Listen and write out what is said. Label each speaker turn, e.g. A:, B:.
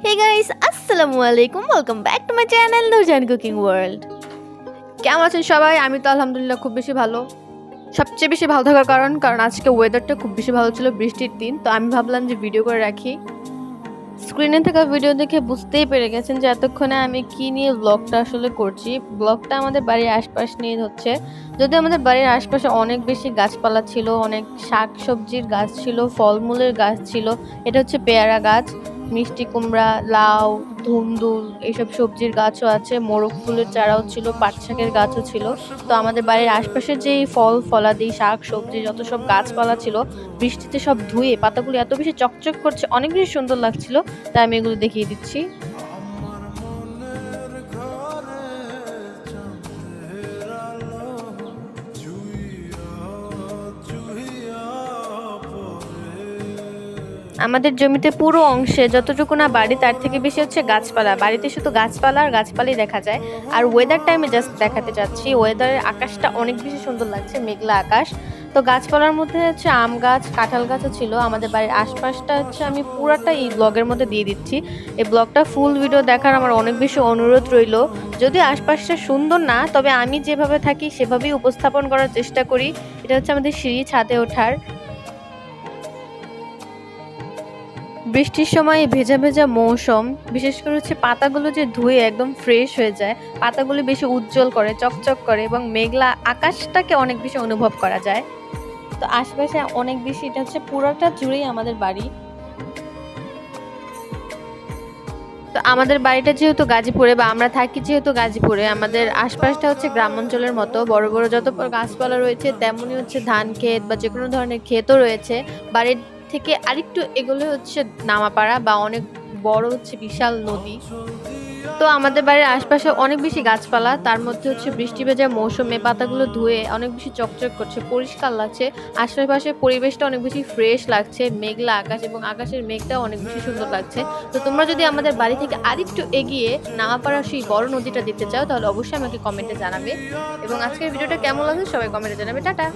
A: Hey guys, Assalamualaikum. Welcome back to my channel Nurjan Cooking World. কেমন আছেন সবাই? আমি তো আলহামদুলিল্লাহ খুব বেশি ভালো। সবচেয়ে বেশি ভালো থাকার কারণ আজকে ওয়েদারটা খুব বেশি ভালো ছিল, বৃষ্টির দিন। তো আমি ভাবলাম যে ভিডিও করে রাখি। স্ক্রিনে থাকা ভিডিও দেখে বুঝতেই পেরে গেছেন যে এতক্ষণে আমি কি নিয়ে ব্লগটা আসলে করছি। ব্লগটা আমাদের বাড়ির আশপাশ নিয়ে হচ্ছে। যদি আমাদের বাড়ির আশপাশে অনেক বেশি গাছপালা ছিল, অনেক শাক সবজির গাছ ছিল, ফলমূলের গাছ ছিল। এটা হচ্ছে পেয়ারা গাছ, মিষ্টি কুমড়া, লাউ, ধুন্দুল, এইসব সবজির গাছও আছে। মোরগ ফুলের চারাও ছিল, পাট শাকের গাছও ছিল। তো আমাদের বাড়ির আশপাশে যে ফল ফলাদি, শাক সবজি যত সব গাছপালা ছিল, বৃষ্টিতে সব ধুয়ে পাতাগুলো এত বেশি চকচক করছে, অনেক বেশি সুন্দর লাগছিল। তাই আমি এগুলো দেখিয়ে দিচ্ছি। আমাদের জমিতে পুরো অংশে যতটুকু না বাড়ি, তার থেকে বেশি হচ্ছে গাছপালা। বাড়িতে শুধু গাছপালা আর গাছপালাই দেখা যায়। আর ওয়েদারটা আমি জাস্ট দেখাতে চাচ্ছি। ওয়েদারের আকাশটা অনেক বেশি সুন্দর লাগছে, মেঘলা আকাশ। তো গাছপালার মধ্যে হচ্ছে আম গাছ, কাঁঠাল গাছও ছিল। আমাদের বাড়ির আশপাশটা হচ্ছে আমি পুরাটা এই ব্লগের মধ্যে দিয়ে দিচ্ছি। এই ব্লগটা ফুল ভিডিও দেখার আমার অনেক বেশি অনুরোধ রইল। যদি আশপাশটা সুন্দর না, তবে আমি যেভাবে থাকি সেভাবেই উপস্থাপন করার চেষ্টা করি। এটা হচ্ছে আমাদের সিঁড়ি, ছাদে ওঠার। বৃষ্টির সময় ভেজা ভেজা মৌসুম, বিশেষ করে হচ্ছে পাতাগুলো যে ধুয়ে একদম ফ্রেশ হয়ে যায়, পাতাগুলো বেশি উজ্জ্বল করে, চকচক করে, এবং মেঘলা আকাশটাকে অনেক বেশি অনুভব করা যায়। তো আশেপাশে অনেক বেশি, এটা হচ্ছে পুরোটা জুড়েই আমাদের বাড়ি। তো আমাদের বাড়িটা যেহেতু গাজীপুরে, বা আমরা থাকি যেহেতু গাজীপুরে, আমাদের আশপাশটা হচ্ছে গ্রাম অঞ্চলের মতো। বড় বড় যত গাছপালা রয়েছে, তেমনই হচ্ছে ধান ক্ষেত বা যে কোনো ধরনের ক্ষেতও রয়েছে। বাড়ির থেকে আরেকটু এগুলো হচ্ছে নামাপাড়া, বা অনেক বড় হচ্ছে বিশাল নদী। তো আমাদের বাড়ির আশপাশে অনেক বেশি গাছপালা, তার মধ্যে হচ্ছে বৃষ্টি ভেজা মৌসুমে পাতাগুলো ধুয়ে অনেক বেশি চকচক করছে, পরিষ্কার লাগছে। আশেপাশের পরিবেশটা অনেক বেশি ফ্রেশ লাগছে, মেঘলা আকাশ, এবং আকাশের মেঘটাও অনেক বেশি সুন্দর লাগছে। তো তোমরা যদি আমাদের বাড়ি থেকে আরেকটু এগিয়ে নামাপাড়া সেই বড় নদীটা দেখতে চাও, তাহলে অবশ্যই আমাকে কমেন্টে জানাবে। এবং আজকের ভিডিওটা কেমন লাগছে সবাই কমেন্টে জানাবে। টাটা।